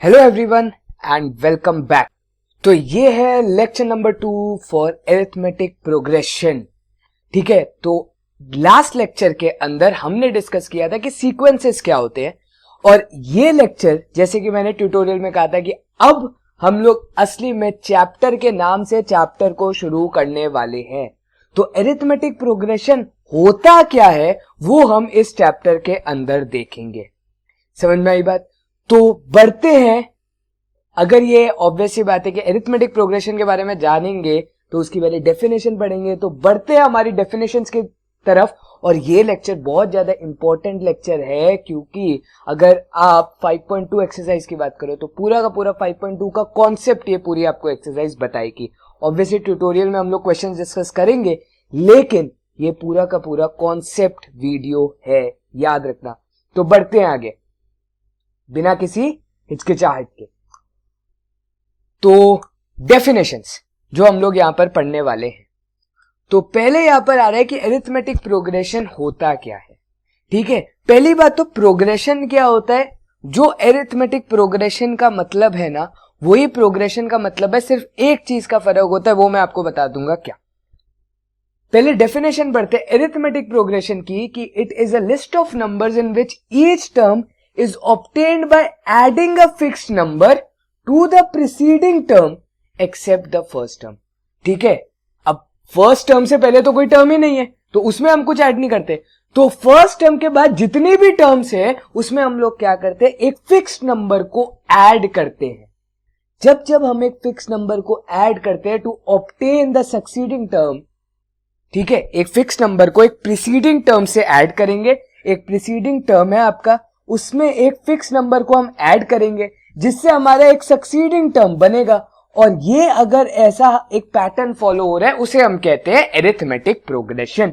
Hello everyone and welcome back. तो ये है lecture number 2 for arithmetic progression. ठीक है, तो लास्ट लेक्चर के अंदर हमने डिस्कस किया था कि सीक्वेंसेस क्या होते हैं, और ये लेक्चर जैसे कि मैंने ट्यूटोरियल में कहा था कि अब हम लोग असली में चैप्टर के नाम से चैप्टर को शुरू करने वाले हैं। तो अरिथमेटिक प्रोग्रेशन होता क्या है वो हम इस चैप्टर के अंदर देखेंगे। समझ में आई बात? तो बढ़ते हैं। अगर ये ऑब्वियस ही बात है कि अरिथमेटिक प्रोग्रेशन के बारे में जानेंगे तो उसकी पहले डेफिनेशन पढ़ेंगे। तो बढ़ते हैं हमारी डेफिनेशंस की तरफ। और ये लेक्चर बहुत ज्यादा इंपॉर्टेंट लेक्चर है, क्योंकि अगर आप 5.2 एक्सरसाइज की बात करो तो पूरा का पूरा 5.2 का कॉन्सेप्ट ये पूरी आपको एक्सरसाइज बताएगी। ऑब्वियसली ट्यूटोरियल में हम लोग क्वेश्चन डिस्कस करेंगे, लेकिन ये पूरा का पूरा कॉन्सेप्ट वीडियो है, याद रखना। तो बढ़ते हैं आगे बिना किसी हिचकिचाहट के। तो डेफिनेशंस जो हम लोग यहां पर पढ़ने वाले हैं, तो पहले यहां पर आ रहा है कि अरिथमेटिक प्रोग्रेशन होता क्या है। ठीक है, पहली बात तो प्रोग्रेशन क्या होता है। जो अरिथमेटिक प्रोग्रेशन का मतलब है ना, वही प्रोग्रेशन का मतलब है। सिर्फ एक चीज का फर्क होता है, वो मैं आपको बता दूंगा क्या। पहले डेफिनेशन पढ़ते अरिथमेटिक प्रोग्रेशन की, कि it is a list of numbers in which each term is obtained by adding a fixed number to the preceding term except the first term। ठीक है, अब फर्स्ट टर्म से पहले तो कोई टर्म ही नहीं है, तो उसमें हम कुछ ऐड नहीं करते। तो फर्स्ट टर्म के बाद जितनी भी टर्म्स है उसमें हम लोग क्या करते हैं, एक फिक्स्ड नंबर को ऐड करते हैं। जब जब हम एक फिक्स नंबर को ऐड करते हैं to obtain the succeeding term, ठीक है, एक फिक्स नंबर को एक प्रीसीडिंग टर्म से ऐड करेंगे। एक प्रीसीडिंग टर्म है आपका, उसमें एक फिक्स नंबर को हम ऐड करेंगे जिससे हमारा एक सक्सीडिंग टर्म बनेगा। और ये अगर ऐसा एक पैटर्न फॉलो हो रहा है उसे हम कहते हैं अरिथमेटिक प्रोग्रेशन।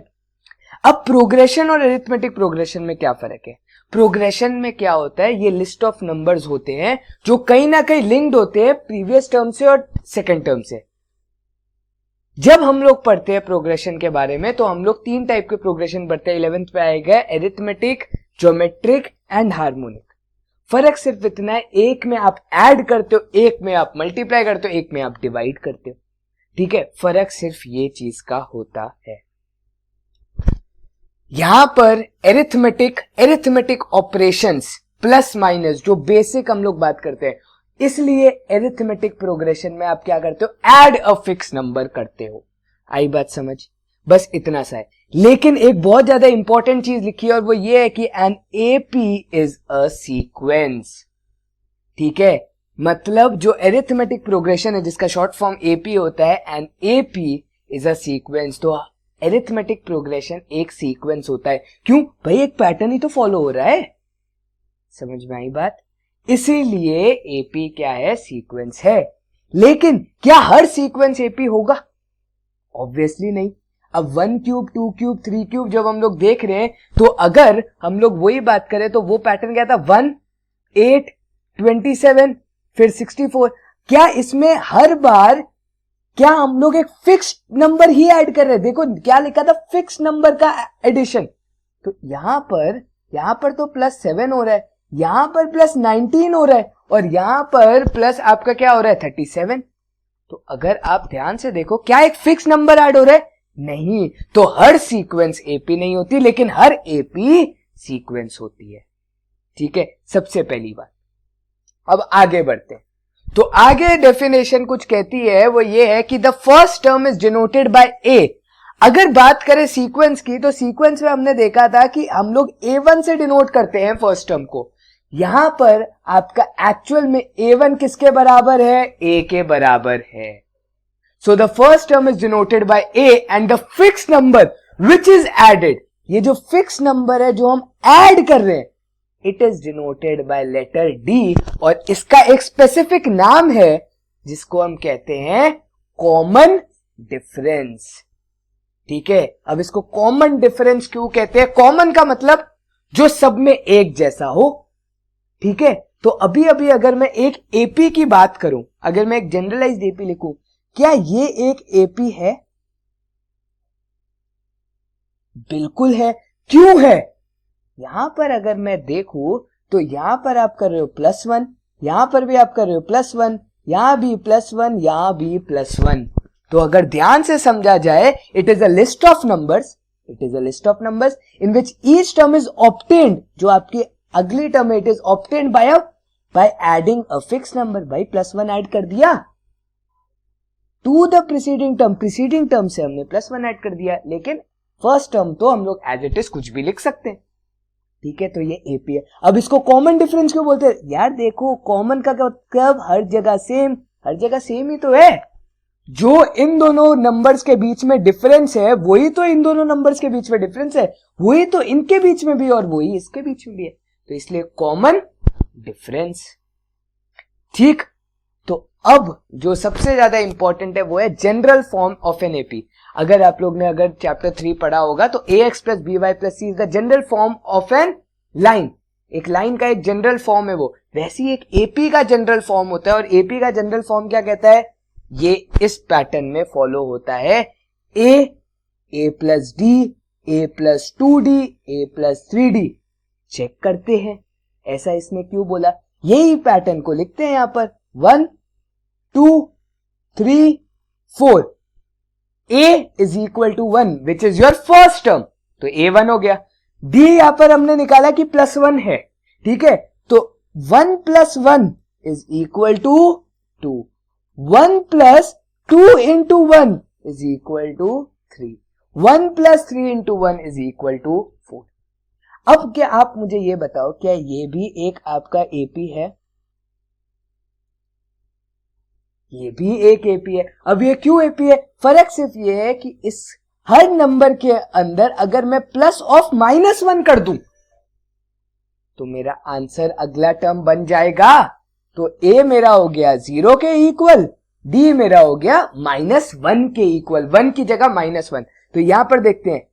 अब प्रोग्रेशन और अरिथमेटिक प्रोग्रेशन में क्या फर्क है। प्रोग्रेशन में क्या होता है, ये लिस्ट ऑफ नंबर्स होते हैं जो कहीं ना कहीं लिंक्ड होते हैं प्रीवियस टर्म से और सेकेंड टर्म से। जब हम लोग पढ़ते हैं प्रोग्रेशन के बारे में तो हम लोग 3 टाइप के प्रोग्रेशन पढ़ते हैं। 11th पे आएगा अरिथमेटिक, ज्योमेट्रिक एंड हार्मोनिक। फर्क सिर्फ इतना है, एक में आप ऐड करते हो, एक में आप मल्टीप्लाई करते हो, एक में आप डिवाइड करते हो। ठीक है, फर्क सिर्फ ये चीज का होता है। यहां पर अरिथमेटिक ऑपरेशंस प्लस माइनस जो बेसिक हम लोग बात करते हैं, इसलिए अरिथमेटिक प्रोग्रेशन में आप क्या करते हो, ऐड अ फिक्स नंबर करते हो। आई बात समझ? बस इतना सा है। लेकिन एक बहुत ज्यादा इंपॉर्टेंट चीज लिखी है, और वो ये है कि an AP is a sequence. ठीक है, मतलब जो अरिथमेटिक प्रोग्रेशन है जिसका शॉर्ट फॉर्म एपी होता है, an AP is a sequence. तो अरिथमेटिक प्रोग्रेशन एक सीक्वेंस होता है। क्यों भाई, एक पैटर्न ही तो फॉलो हो रहा है। समझ में आई बात? इसीलिए एपी क्या है, सीक्वेंस है। लेकिन क्या हर सीक्वेंस एपी होगा? ऑब्वियसली नहीं। अब 1 क्यूब, 2 क्यूब, 3 क्यूब जब हम लोग देख रहे हैं, तो अगर हम लोग वही बात करें तो वो पैटर्न क्या था, 1, 8, 27, फिर 64। क्या इसमें हर बार क्या हम लोग एक फिक्स नंबर ही ऐड कर रहे हैं? देखो क्या लिखा था, फिक्स नंबर का एडिशन। तो यहां पर तो +7 हो रहा है, यहां पर +19 हो रहा है, और यहां पर प्लस आपका क्या हो रहा है, 37। तो अगर आप ध्यान से देखो, क्या एक फिक्स नंबर ऐड हो रहा है? नहीं। तो हर सीक्वेंस एपी नहीं होती, लेकिन हर एपी सीक्वेंस होती है। ठीक है, सबसे पहली बात। अब आगे बढ़ते हैं। तो आगे डेफिनेशन कुछ कहती है, वो ये है कि the first term is denoted by a. अगर बात करें सीक्वेंस की, तो सीक्वेंस में हमने देखा था कि हम लोग A1 से डिनोट करते हैं फर्स्ट टर्म को। यहां पर आपका एक्चुअल में A1 किसके बराबर है, A के बराबर है। So the first term is denoted by A and the fixed number which is added, ये जो fixed number है जो हम add कर रहे हैं, it is denoted by letter D, और इसका एक specific नाम है जिसको हम कहते हैं common difference। ठीक है, अब इसको common difference क्यों कहते हैं? common का मतलब जो सब में एक जैसा हो। ठीक है, तो अभी अगर मैं एक AP की बात करूं, अगर मैं एक जनरलाइज्ड AP लिखूं, क्या ये एक एपी है? बिल्कुल है। क्यों है? यहां पर अगर मैं देखूं तो यहां पर आप कर रहे हो +1, यहां पर भी आप कर रहे हो +1, यहां भी +1, यहां भी +1। तो अगर ध्यान से समझा जाए, it is a list of numbers, it is a list of numbers in which each term is obtained, जो आपकी अगली टर्म है, it is obtained by adding a fix number. भाई +1 ऐड कर दिया टू द प्रीसीडिंग टर्म से हमने +1 add कर दिया, लेकिन फर्स्ट टर्म तो हम लोग एज इट इज कुछ भी लिख सकते हैं। ठीक है, तो ये एपी है। अब इसको कॉमन डिफरेंस क्यों बोलते हैं यार? देखो कॉमन का मतलब हर जगह सेम ही तो है। जो इन दोनों नंबर्स के बीच में डिफरेंस है, वही तो इन दोनों नंबर्स के बीच में डिफरेंस है, वही तो इनके बीच में भी और वही इसके बीच में भी है, तो इसलिए कॉमन डिफरेंस। ठीक, तो अब जो सबसे ज्यादा इंपॉर्टेंट है वो है general form of an AP. अगर आप लोग ने अगर चैप्टर 3 पढ़ा होगा तो ax plus B Y plus C is the general form of an line. एक लाइन का एक जनरल फॉर्म है वो, वैसे ही एक एपी का जनरल फॉर्म होता है। और एपी का जनरल फॉर्म क्या कहता है? ये इस पैटर्न में फॉलो होता है, a plus D, a plus 2d, A plus 3d। Check करते हैं ऐसा इसने क्यों बोला। यही पैटर्न को लिखते हैं यहां पर 1 2 3 4। a is equal to 1 which is your first term, तो a1 हो गया। d यहां पर हमने निकाला कि +1 है, ठीक है, तो 1 + 1 is equal to 2, 1 + 2 into 1 is equal to 3, 1 + 3 into 1 is equal to 4। अब क्या आप मुझे ये बताओ, क्या ये भी एक आपका एपी है? ये भी एक एपी है। अब ये क्यों एपी है? फर्क सिर्फ ये है कि इस हर नंबर के अंदर अगर मैं +(-1) कर दूं तो मेरा आंसर अगला टर्म बन जाएगा। तो a मेरा हो गया 0 के इक्वल, d मेरा हो गया -1 के इक्वल, 1 की जगह -1। तो यहां पर देखते हैं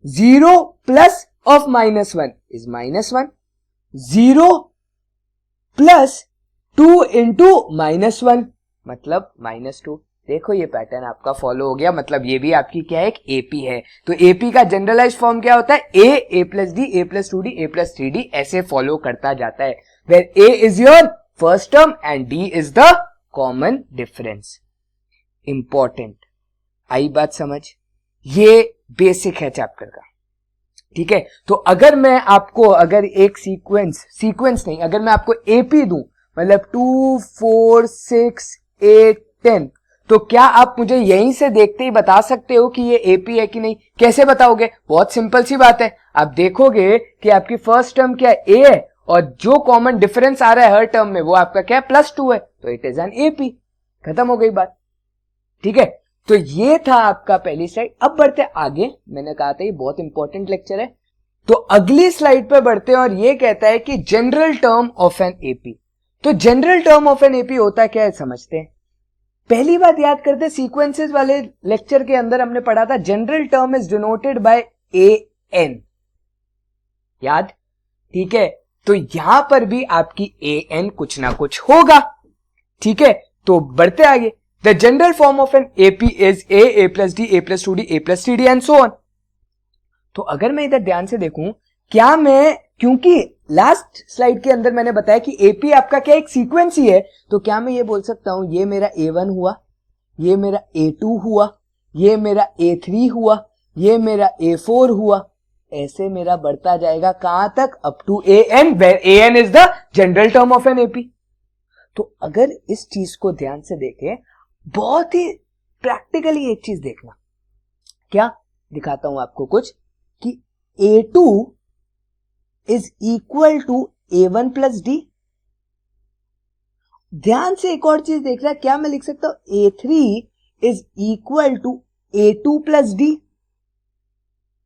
0 plus of -1 is -1, 0 plus 2 into -1 मतलब -2। देखो ये पैटर्न आपका फॉलो हो गया, मतलब ये भी आपकी क्या है? एक एपी है। तो एपी का जनरलाइज फॉर्म क्या होता है? a plus D, a plus 2d, a plus 3d ऐसे फॉलो करता जाता है, where a is your first term and d is the common difference. Important, आई बात समझ? ये बेसिक है चैप्टर का, ठीक है। तो अगर मैं आपको अगर एक सीक्वेंस नहीं, अगर मैं आपको एपी दूं, मतलब 2 4 6 8 10, तो क्या आप मुझे यहीं से देखते ही बता सकते हो कि ये एपी है कि नहीं? कैसे बताओगे? बहुत सिंपल सी बात है, आप देखोगे कि आपकी फर्स्ट टर्म क्या है? ए है, और जो कॉमन डिफरेंस आ रहा है हर टर्म में वो आपका क्या है? +2 है, तो इट इज एन एपी। खत्म हो गई बात, ठीक है। तो ये था आपका पहली स्लाइड। अब बढ़ते आगे, मैंने कहा था ये बहुत इंपॉर्टेंट लेक्चर है, तो अगली स्लाइड पे बढ़ते हैं और ये कहता है कि general term of an AP. तो general term of an AP होता क्या है समझते हैं। पहली बात याद करते हैं, सीक्वेंसेस वाले लेक्चर के अंदर हमने पढ़ा था general term is denoted by N, याद? ठीक है, तो यहां पर भी आपकी एन कुछ ना कुछ होगा, ठीक है। तो बढ़ते आगे, the general form of an AP is a plus D, a plus 2d, a plus 3d and so on. तो अगर मैं इधर ध्यान से देखूं, क्या मैं, क्योंकि लास्ट स्लाइड के अंदर मैंने बताया कि एपी आपका क्या एक सीक्वेंस ही है, तो क्या मैं ये बोल सकता हूं ये मेरा a1 हुआ, ये मेरा a2 हुआ, ये मेरा a3 हुआ, ये मेरा a4 हुआ, ऐसे मेरा बढ़ता जाएगा कहां तक? Up to an, where an is the general term of an AP. तो अगर इस चीज को ध्यान से देखें, बहुत ही प्रैक्टिकली एक चीज देखना, क्या दिखाता हूं आपको कुछ, कि a2 is equal to a1 plus D. ध्यान से एक और चीज देखना, क्या मैं लिख सकता हूं a3 is equal to a2 plus D?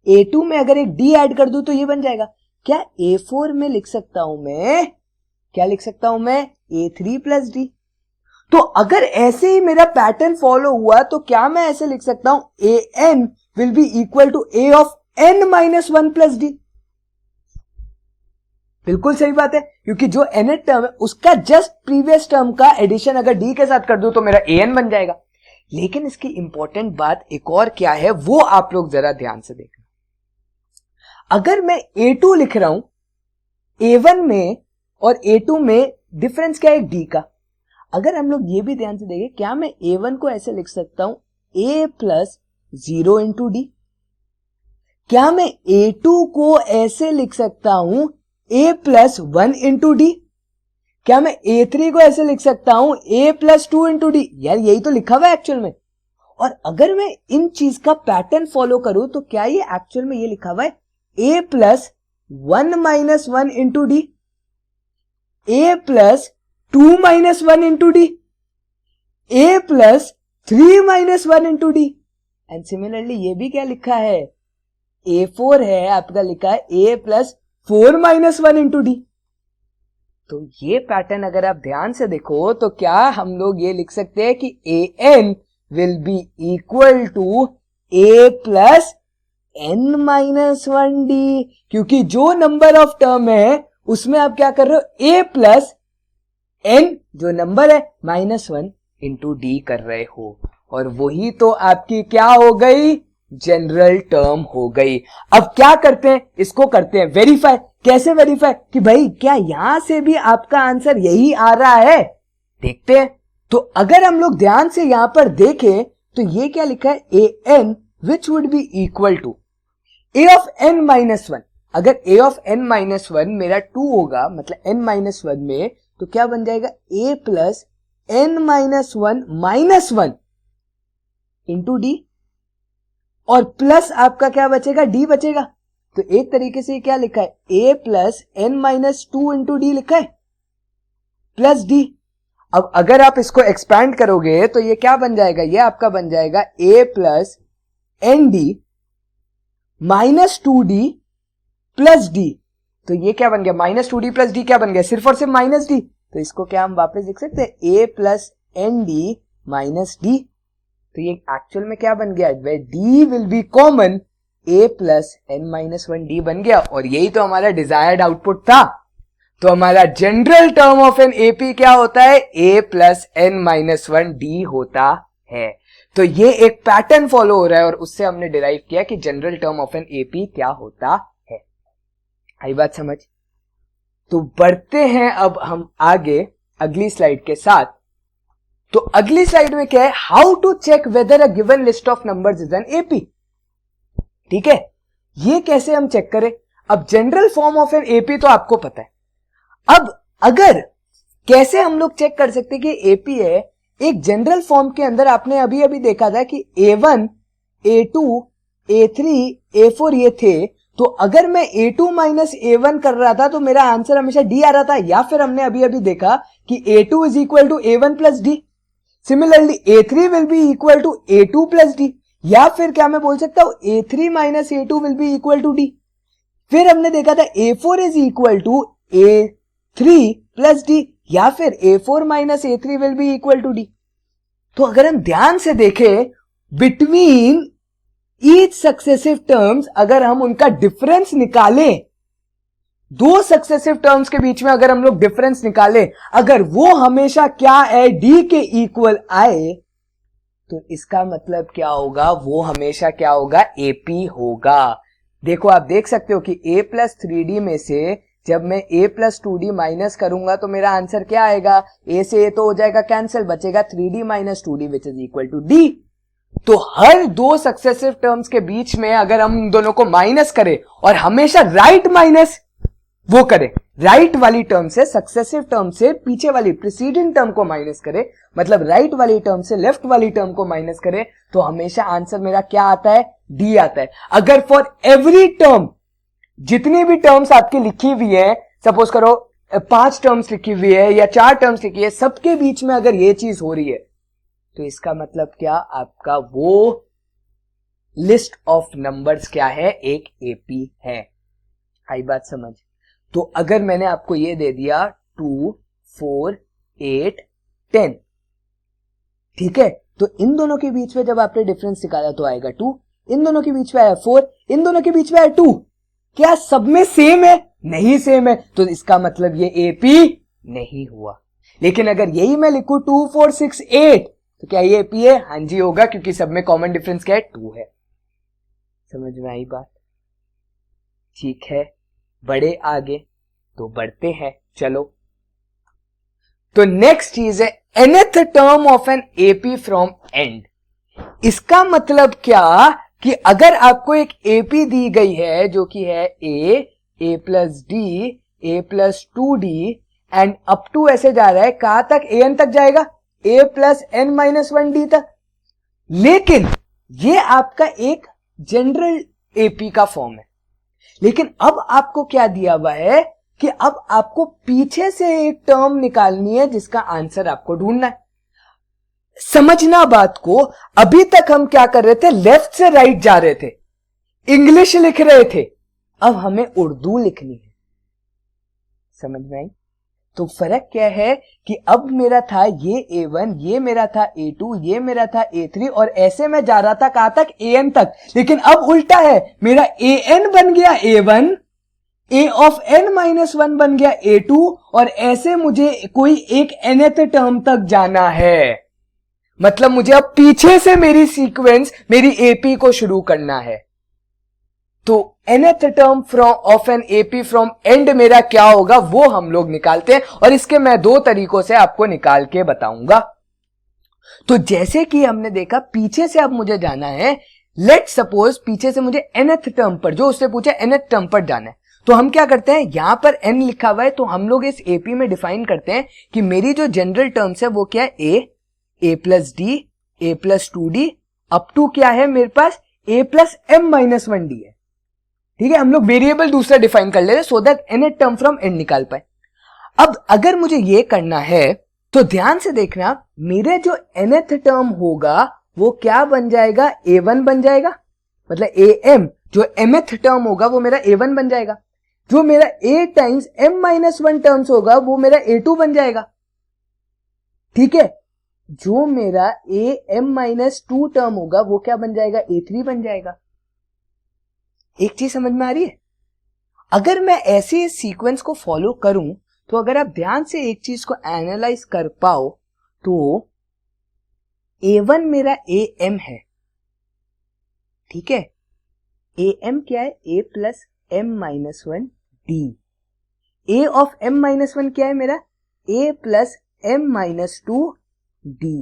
a2 में अगर एक d ऐड कर दूं तो ये बन जाएगा। क्या a4 में लिख सकता हूं मैं, क्या लिख सकता हूं मैं? a3 plus D. तो अगर ऐसे ही मेरा पैटर्न फॉलो हुआ तो क्या मैं ऐसे लिख सकता हूं an will be equal to a of n minus 1 plus D? बिल्कुल सही बात है, क्योंकि जो nth टर्म है उसका जस्ट प्रीवियस टर्म का एडिशन अगर d के साथ कर दूं तो मेरा an बन जाएगा। लेकिन इसकी इंपॉर्टेंट बात एक और क्या है, वो आप लोग जरा ध्यान से देखना। अगर मैं a2 लिख रहा हूं a1 में और A2 में डिफरेंस क्या है D का। अगर हम लोग ये भी ध्यान से देखें, क्या मैं A1 को ऐसे लिख सकता हूं A प्लस 0 इंटू डी? क्या मैं A2 को ऐसे लिख सकता हूं A प्लस 1 इंटू डी? क्या मैं A3 को ऐसे लिख सकता हूं A प्लस 2 इंटू डी? यार यही तो लिखा हुआ है एक्चुअल में। और अगर मैं इन चीज का पैटर्न फॉलो करूं तो क्या ये एक्चुअल में ये लिखा हुआ है A plus 1 minus 1 into D, A plus 2 minus 1 into D, A plus 3 minus 1 into D. And similarly ये भी क्या लिखा है, A4 है आपका, लिखा है A plus 4 minus 1 into D. तो ये पैटर्न अगर आप ध्यान से देखो तो क्या हम लोग ये लिख सकते हैं कि AN will be equal to A plus n minus 1d, क्योंकि जो नंबर ऑफ टर्म है उसमें आप क्या कर रहे हो A प्लस n जो नंबर है माइनस 1 इंटू डी कर रहे हो, और वही तो आपकी क्या हो गई, जनरल टर्म हो गई। अब क्या करते हैं, इसको करते हैं वेरीफाई। कैसे वेरीफाई कि भाई क्या यहां से भी आपका आंसर यही आ रहा है, देखते हैं। तो अगर हम लोग ध्यान से यहां पर देखें तो ये क्या लिखा है, an which would be equal to a of n minus 1। अगर a of n minus 1 मेरा 2 होगा, मतलब n minus 1 में, तो क्या बन जाएगा a plus n minus 1 minus 1 into D, और प्लस आपका क्या बचेगा, d बचेगा। तो एक तरीके से क्या लिखा है, a plus n minus 2 into D लिखा है, प्लस d। अब अगर आप इसको एक्सपैंड करोगे तो ये क्या बन जाएगा, ये आपका बन जाएगा a plus N D minus 2d plus d। तो ये क्या बन गया, माइनस 2d प्लस डी क्या बन गया, सिर्फ और सिर्फ माइनस d। तो इसको क्या हम वापस लिख सकते हैं, a plus N D minus D. तो ये एक्चुअल में क्या बन गया, way d will be common, a plus N minus 1d बन गया, और यही तो हमारा डिजायर्ड आउटपुट था। तो हमारा general term of an AP क्या होता है, a plus N minus 1d होता है। तो ये एक पैटर्न फॉलो हो रहा है और उससे हमने डिराइव किया कि general term of an AP क्या होता है। आई बात समझ? तो बढ़ते हैं अब हम आगे अगली स्लाइड के साथ। तो अगली स्लाइड में क्या है, how to check whether a given list of numbers is an AP. ठीक है, ये कैसे हम चेक करें। अब general form of an AP तो आपको पता है। अब अगर कैसे हम लोग चेक कर सकते कि एपी है, एक जनरल फॉर्म के अंदर आपने अभी अभी देखा था कि A1, A2, A3, A4 ये थे। तो अगर मैं A2 माइनस A1 कर रहा था तो मेरा आंसर हमेशा D आ रहा था, या फिर हमने अभी अभी देखा कि A2 is equal to A1 plus D। Similarly A3 will be equal to A2 plus D, या फिर क्या मैं बोल सकता हूं A3 minus A2 will be equal to D। फिर हमने देखा था A4 is equal to A3 plus D, या फिर A4 minus A3 will be equal to D। तो अगर हम ध्यान से देखें बिटवीन ईच सक्सेसिव टर्म्स, अगर हम उनका डिफरेंस निकालें, दो सक्सेसिव टर्म्स के बीच में अगर हम लोग डिफरेंस निकालें, अगर वो हमेशा क्या है, D के इक्वल आए, तो इसका मतलब क्या होगा, वो हमेशा क्या होगा, AP होगा। देखो आप देख सकते हो कि A प्लस 3D में से जब मैं A प्लस 2D माइनस करूंगा तो मेरा आंसर क्या आएगा, A से A तो हो जाएगा कैंसिल, बचेगा 3D minus 2D which is equal to D। तो हर दो सक्सेसिव टर्म्स के बीच में अगर हम दोनों को माइनस करें और हमेशा राइट माइनस वो करें, राइट वाली टर्म से, सक्सेसिव टर्म से पीछे वाली प्रीसीडिंग टर्म को माइनस करें, मतलब राइट वाली टर्म से लेफ्ट वाली टर्म को माइनस करें, तो हमेशा आंसर मेरा क्या आता है, D आता है। अगर फॉर एवरी टर्म, जितनी भी टर्म्स आपकी लिखी हुई है, सपोज करो 5 टर्म्स लिखी हुई है या 4 टर्म्स लिखी है, सबके बीच में अगर ये चीज हो रही है, तो इसका मतलब क्या, आपका वो लिस्ट ऑफ नंबर्स क्या है, एक एपी है। आई बात समझ? तो अगर मैंने आपको ये दे दिया 2, 4, 8, 10, ठीक है, तो इन दोनों के बीच में जब आपने डिफरेंस निकाला तो आएगा 2, इन दोनों के बीच में आया 4, इन दोनों के बीच में आया 2। क्या सब में सेम है? नहीं सेम है, तो इसका मतलब ये एपी नहीं हुआ। लेकिन अगर यही मैं लिखूं 2, 4, 6, 8, तो क्या ये एपी है? हाँ जी होगा, क्योंकि सब में कॉमन डिफरेंस क्या है, 2 है। समझ में आई बात? ठीक है, बड़े आगे। तो बढ़ते हैं, चलो। तो नेक्स्ट चीज है nth term of an AP from and. इसका मतलब क्या कि अगर आपको एक एपी दी गई है जो कि है a plus D, a plus 2d and up to ऐसे जा रहा है, कहां तक, an तक जाएगा, a plus n minus 1d तक। लेकिन ये आपका एक जनरल एपी का फॉर्म है। लेकिन अब आपको क्या दिया हुआ है कि अब आपको पीछे से एक टर्म निकालनी है जिसका आंसर आपको ढूंढना है। समझना बात को, अभी तक हम क्या कर रहे थे, लेफ्ट से राइट जा रहे थे, इंग्लिश लिख रहे थे, अब हमें उर्दू लिखनी है। समझ में आई? तो फर्क क्या है कि अब मेरा था ये A1, ये मेरा था A2, ये मेरा था A3 और ऐसे मैं जा रहा था कहां तक, AN तक। लेकिन अब उल्टा है, मेरा AN बन गया A1, A of n minus 1 बन गया A2 और ऐसे मुझे कोई एक nth टर्म तक जाना है। मतलब मुझे अब पीछे से मेरी सीक्वेंस, मेरी AP को शुरू करना है। तो nth term of an AP from and मेरा क्या होगा वो हम लोग निकालते हैं और इसके मैं दो तरीकों से आपको निकाल के बताऊंगा। तो जैसे कि हमने देखा पीछे से अब मुझे जाना है, लेट सपोज पीछे से मुझे nth टर्म पर, जो उससे पूछा nth टर्म पर जाना है, तो हम क्या करते हैं, यहां पर n लिखा हुआ है तो हम लोग इस एपी में डिफाइन करते हैं कि मेरी जो जनरल टर्म्स है वो क्या है, a plus D, a plus 2d, up to क्या है मेरे पास, a plus m minus 1d है। ठीक है, हम लोग वेरिएबल दूसरा डिफाइन कर ले रहे so that nth term from and निकाल पाए। अब अगर मुझे ये करना है तो ध्यान से देखना, मेरे जो nth टर्म होगा वो क्या बन जाएगा, a1 बन जाएगा, मतलब am जो mth टर्म होगा वो मेरा a1 बन जाएगा। जो मेरा a times m minus 1 terms होगा वो मेरा a2 बन जाएगा। ठीक है, जो मेरा a m माइनस 2 टर्म होगा वो क्या बन जाएगा, a3 बन जाएगा। एक चीज समझ में आ रही है? अगर मैं ऐसे सीक्वेंस को फॉलो करूं तो अगर आप ध्यान से एक चीज को एनालाइज कर पाओ तो a1 मेरा am है, ठीक है, am क्या है, a plus m minus 1 d, a of m minus 1 क्या है मेरा, a plus m minus 2 d।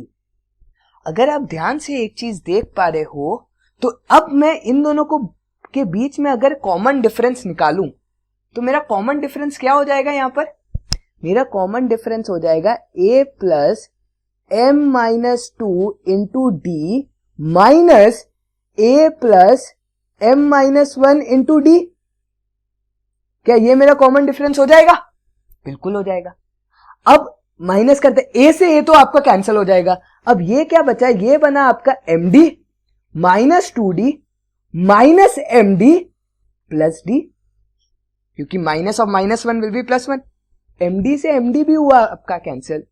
अगर आप ध्यान से एक चीज देख पा रहे हो तो अब मैं इन दोनों को के बीच में अगर कॉमन डिफरेंस निकालूं तो मेरा कॉमन डिफरेंस क्या हो जाएगा, यहां पर मेरा कॉमन डिफरेंस हो जाएगा a plus m minus 2 into D minus a plus m minus 1 into D. क्या ये मेरा कॉमन डिफरेंस हो जाएगा? बिल्कुल हो जाएगा। अब माइनस करते, a से a तो आपका कैंसिल हो जाएगा। अब ये क्या बचा है, ये बना आपका md minus 2d minus md plus d, क्योंकि minus of minus 1 will be plus 1, md से md भी हुआ आपका cancel,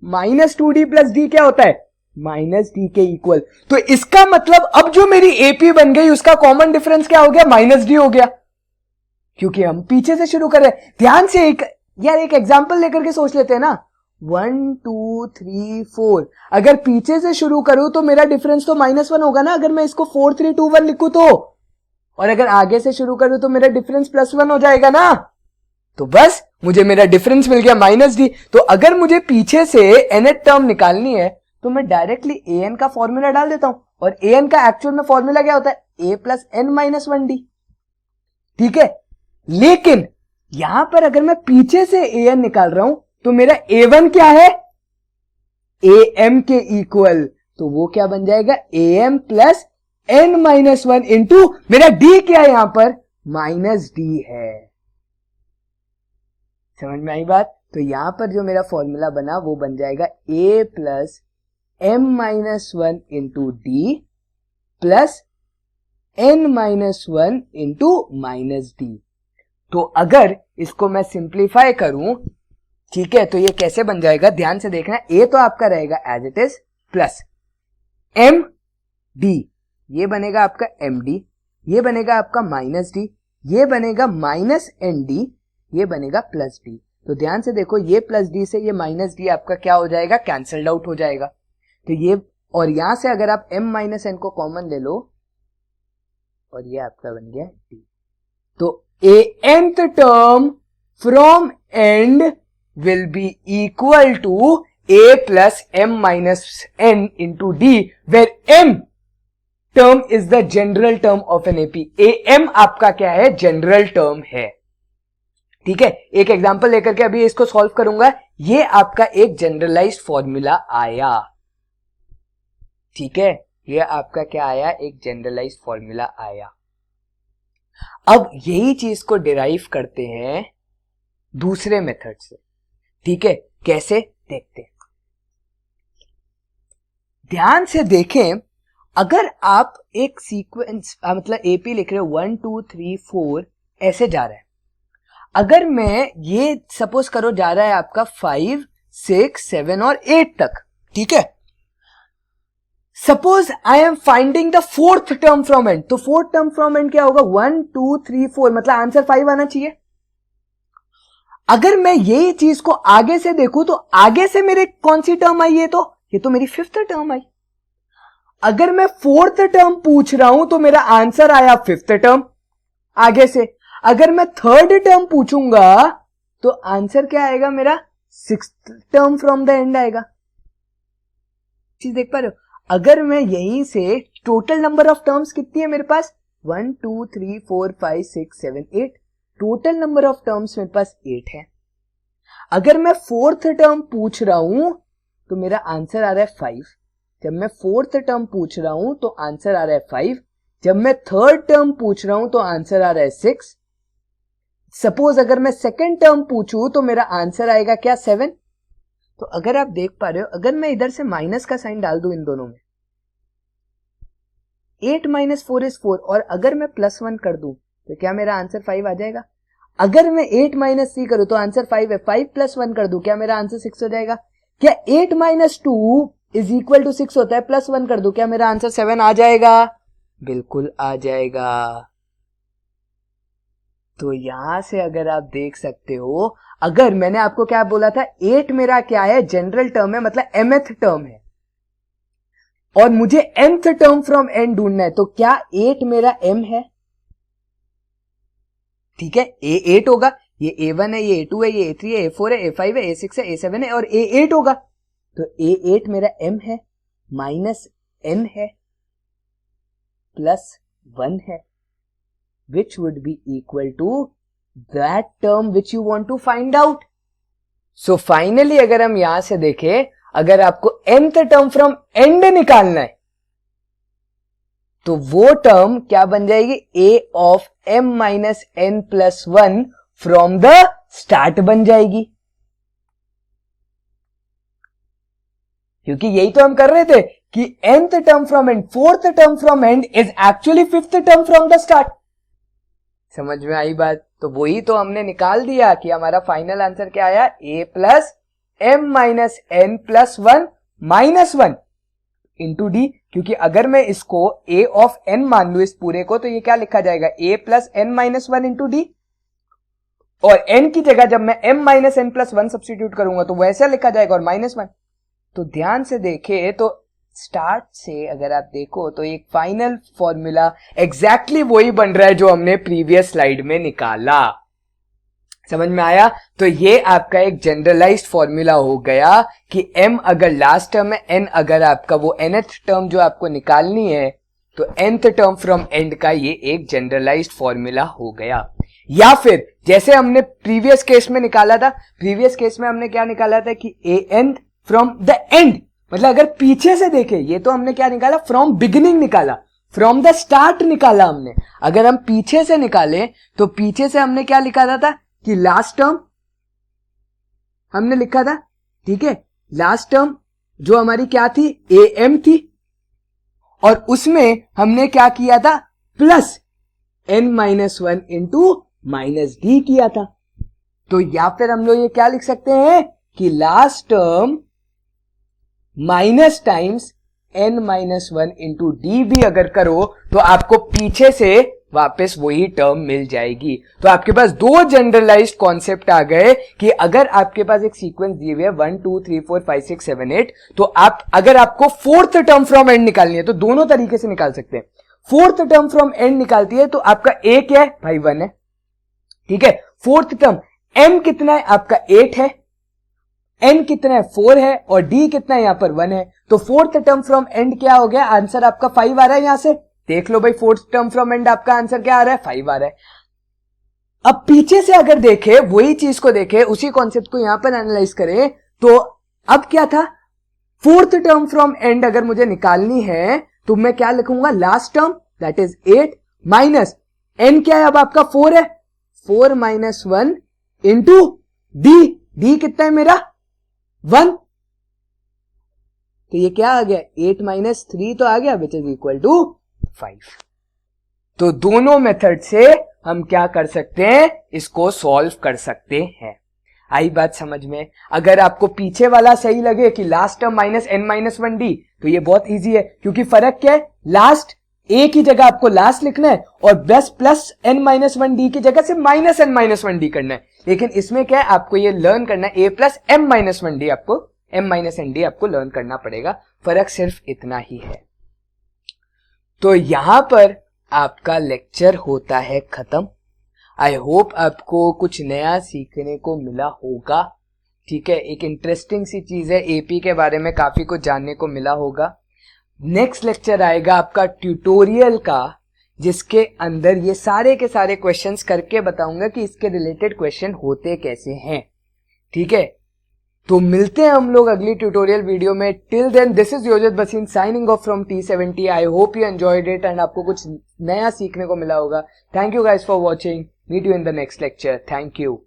minus 2d plus d क्या होता है, माइनस d के इक्वल। तो इसका मतलब अब जो मेरी AP बन गई उसका कॉमन डिफरेंस क्या हो गया, माइनस d हो गया, क्योंकि हम पीछे से शुरू कर रहे हैं। ध्यान से एक एग्जांपल लेकर के सोच लेते हैं ना, 1 2 3 4, अगर पीछे से शुरू करूं तो मेरा डिफरेंस तो माइनस 1 होगा ना, अगर मैं इसको 4 3 2 1 लिखूं तो, और अगर आगे से शुरू करूं तो मेरा डिफरेंस प्लस 1 हो जाएगा ना। तो बस मुझे मेरा डिफरेंस मिल गया माइनस डी। तो अगर मुझे पीछे से nth टर्म निकालनी है तो मैं डायरेक्टली an का फॉर्मूला डाल देता हूं, और an का एक्चुअल में फॉर्मूला क्या होता है, a plus n minus 1d। ठीक है, लेकिन यहां पर अगर मैं पीछे से an निकाल रहा हूं तो मेरा a1 क्या है, am के इक्वल, तो वो क्या बन जाएगा, am plus n minus 1 into मेरा d क्या है यहां पर, माइनस d है। समझ में आई बात? तो यहां पर जो मेरा फॉर्मूला बना वो बन जाएगा a plus m minus 1 into D plus n minus 1 into minus D. तो अगर इसको मैं सिंप्लीफाई करूं, ठीक है, तो ये कैसे बन जाएगा, ध्यान से देखना, a तो आपका रहेगा as it is plus m d, ये बनेगा आपका md, ये बनेगा आपका माइनस d, ये बनेगा माइनस nd, ये बनेगा प्लस d। तो ध्यान से देखो, ये प्लस d से ये माइनस d आपका क्या हो जाएगा, कैंसल्ड आउट हो जाएगा। तो ये, और यहां से अगर आप m माइनस n को कॉमन ले लो और ये आपका बन गया d। तो nth term from end will be equal to a plus m minus n into D, where m term is the general term of an AP. am आपका क्या है? जनरल टर्म है। ठीक है, एक एग्जांपल लेकर के अभी इसको सॉल्व करूंगा। ये आपका एक जनरलाइज्ड फॉर्मूला आया। ठीक है, ये आपका क्या आया? एक जनरलाइज्ड फॉर्मूला आया। अब यही चीज को डिराइव करते हैं दूसरे मेथड से। ठीक है, कैसे? देखते हैं, ध्यान से देखें। अगर आप एक सीक्वेंस मतलब एपी लिख रहे हो 1 2 3 4 ऐसे जा रहा है, अगर मैं ये सपोज करो जा रहा है आपका 5 6 7 और 8 तक। ठीक है, suppose I am finding the fourth term from and, तो फोर्थ टर्म फ्रॉम एंड क्या होगा? 1 2 3 4, मतलब आंसर 5 आना चाहिए। अगर मैं यही चीज को आगे से देखूं तो आगे से मेरे कौन सी टर्म आई है? तो ये तो मेरी फिफ्थ टर्म आई। अगर मैं फोर्थ टर्म पूछ रहा हूं तो मेरा आंसर आया फिफ्थ टर्म आगे से। अगर मैं थर्ड टर्म पूछूंगा तो आंसर क्या आएगा? मेरा sixth term from the end आएगा। चीज देख पा रहे हो? अगर मैं यहीं से टोटल नंबर ऑफ टर्म्स कितनी है मेरे पास? 1 2 3 4 5 6 7 8, टोटल नंबर ऑफ टर्म्स मेरे पास 8 है। अगर मैं फोर्थ टर्म पूछ रहा हूं तो मेरा आंसर आ रहा है 5। जब मैं फोर्थ टर्म पूछ रहा हूं तो आंसर आ रहा है 5। जब मैं थर्ड टर्म पूछ रहा हूं तो आंसर आ रहा है 6। सपोज अगर मैं सेकंड टर्म पूछूं तो मेरा आंसर आएगा क्या? 7। तो अगर आप देख पा रहे हो, अगर मैं इधर से माइनस का साइन डाल दूं इन दोनों में, 8 माइनस 4 इज 4, और अगर मैं प्लस 1 कर दूं तो क्या मेरा आंसर 5 आ जाएगा? अगर मैं 8 माइनस 3 करूं तो आंसर 5 है। 5 प्लस 1 कर दूं, क्या मेरा आंसर 6 हो जाएगा? क्या 8 माइनस 2 इज इक्वल टू 6 होता है? प्लस 1 कर दूं, क्या मेरा आंसर 7 आ जाएगा? बिल्कुल आ जाएगा। तो यहां से अगर आप देख सकते हो, अगर मैंने आपको क्या बोला था, 8 मेरा क्या है? जनरल टर्म है, मतलब mth टर्म है, और मुझे nth टर्म फ्रॉम n ढूंढना है, तो क्या 8 मेरा m है? ठीक है, A8 होगा, ये A1 है, ये A2 है, ये A3 है, A4 है, A5 है, A6 है, A7 है और A8 होगा। तो A8 मेरा m है, माइनस n है, प्लस 1 है, which would be equal to that term which you want to find out. So finally अगर हम यहां से देखें, अगर आपको nth टर्म फ्रॉम एंड निकालना है तो वो टर्म क्या बन जाएगी? a of m minus n plus 1 from the start बन जाएगी। क्योंकि यही तो हम कर रहे थे कि nth term from and, fourth term from and is actually fifth term from the start. समझ में आई बात? तो वही तो हमने निकाल दिया कि हमारा फाइनल आंसर क्या आया? a plus m minus n plus 1 minus 1 into D. क्योंकि अगर मैं इसको a ऑफ n मान लू इस पूरे को, तो ये क्या लिखा जाएगा? a plus n minus 1 into D, और n की जगह जब मैं m minus n plus 1 substitute करूंगा तो वैसे लिखा जाएगा, और माइनस 1। तो ध्यान से देखे तो स्टार्ट से अगर आप देखो तो एक फाइनल फॉर्मूला एग्जैक्टली वही बन रहा है जो हमने प्रीवियस स्लाइड में निकाला। समझ में आया? तो ये आपका एक जनरलाइज्ड फॉर्मूला हो गया कि m अगर लास्ट टर्म है, n अगर आपका वो nth टर्म जो आपको निकालनी है, तो nth टर्म फ्रॉम एंड का ये एक जनरलाइज्ड फॉर्मूला हो गया। या फिर जैसे हमने प्रीवियस केस में निकाला था, प्रीवियस केस में हमने क्या निकाला था कि an फ्रॉम द एंड, मतलब अगर पीछे से देखें, ये तो हमने क्या निकाला? फ्रॉम बिगिनिंग निकाला, फ्रॉम द स्टार्ट निकाला हमने। अगर हम पीछे से निकालें तो पीछे से हमने क्या लिखा था कि लास्ट टर्म हमने लिखा था। ठीक है, लास्ट टर्म जो हमारी क्या थी? am थी, और उसमें हमने क्या किया था? Plus n minus 1 into minus D किया था। तो या फिर हम लोग ये क्या लिख सकते हैं कि last term minus times n minus 1 into D भी अगर करो तो आपको पीछे से वापस वही टर्म मिल जाएगी। तो आपके पास दो जनरलाइज्ड कॉन्सेप्ट आ गए कि अगर आपके पास एक सीक्वेंस दिए हुए है 1 2 3 4 5 6 7 8, तो आप अगर आपको फोर्थ टर्म फ्रॉम एंड निकालनी है तो दोनों तरीके से निकाल सकते हैं। फोर्थ टर्म फ्रॉम एंड निकालती है तो आपका a क्या है भाई? 1 है। ठीक है, फोर्थ टर्म m कितना है आपका 8 है, n कितना है 4 है और d कितना है यहां पर 1 है। तो फोर्थ टर्म फ्रॉम एंड क्या हो गया, आंसर आपका 5 आ रहा है। यहां से देख लो भाई, फोर्थ टर्म फ्रॉम एंड आपका आंसर क्या आ रहा है, 5 आ रहा है। अब पीछे से अगर देखे, वही चीज को देखे, उसी कॉन्सेप्ट को यहां पर एनालाइज करें, तो अब क्या था, फोर्थ टर्म फ्रॉम एंड अगर मुझे निकालनी है तो मैं क्या लिखूंगा, last term that is 8 minus n क्या है अब आपका 4 है, 4 माइनस 1 इंटू डी कितना है मेरा 1, तो ये क्या आ गया 8 माइनस 3 तो आ गया विच इज इक्वल टू 5। तो दोनों मेथड से हम क्या कर सकते हैं, इसको सॉल्व कर सकते हैं। आई बात समझ में। अगर आपको पीछे वाला सही लगे कि last term minus n minus 1d, तो ये बहुत इजी है, क्योंकि फर्क क्या है, लास्ट a की जगह आपको लास्ट लिखना है और बस प्लस n माइनस 1d की जगह से माइनस n माइनस 1d करना है। लेकिन इसमें क्या है, आपको ये लर्न करना है a plus m minus 1d, आपको m माइनस n d आपको लर्न करना पड़ेगा। फर्क सिर्फ इतना ही है। तो यहां पर आपका लेक्चर होता है खत्म। आई होप आपको कुछ नया सीखने को मिला होगा। ठीक है, एक इंटरेस्टिंग सी चीज है, एपी के बारे में काफी कुछ जानने को मिला होगा। नेक्स्ट लेक्चर आएगा आपका ट्यूटोरियल का, जिसके अंदर ये सारे के सारे क्वेश्चंस करके बताऊंगा कि इसके रिलेटेड क्वेश्चन होते कैसे हैं। ठीक है, तो मिलते हैं हम लोग अगली ट्यूटोरियल वीडियो में। टिल देन दिस इज योजित बसीन signing off from T70। I hope you enjoyed it and आपको कुछ नया सीखने को मिला होगा। Thank you guys for watching. Meet you in the next lecture. Thank you.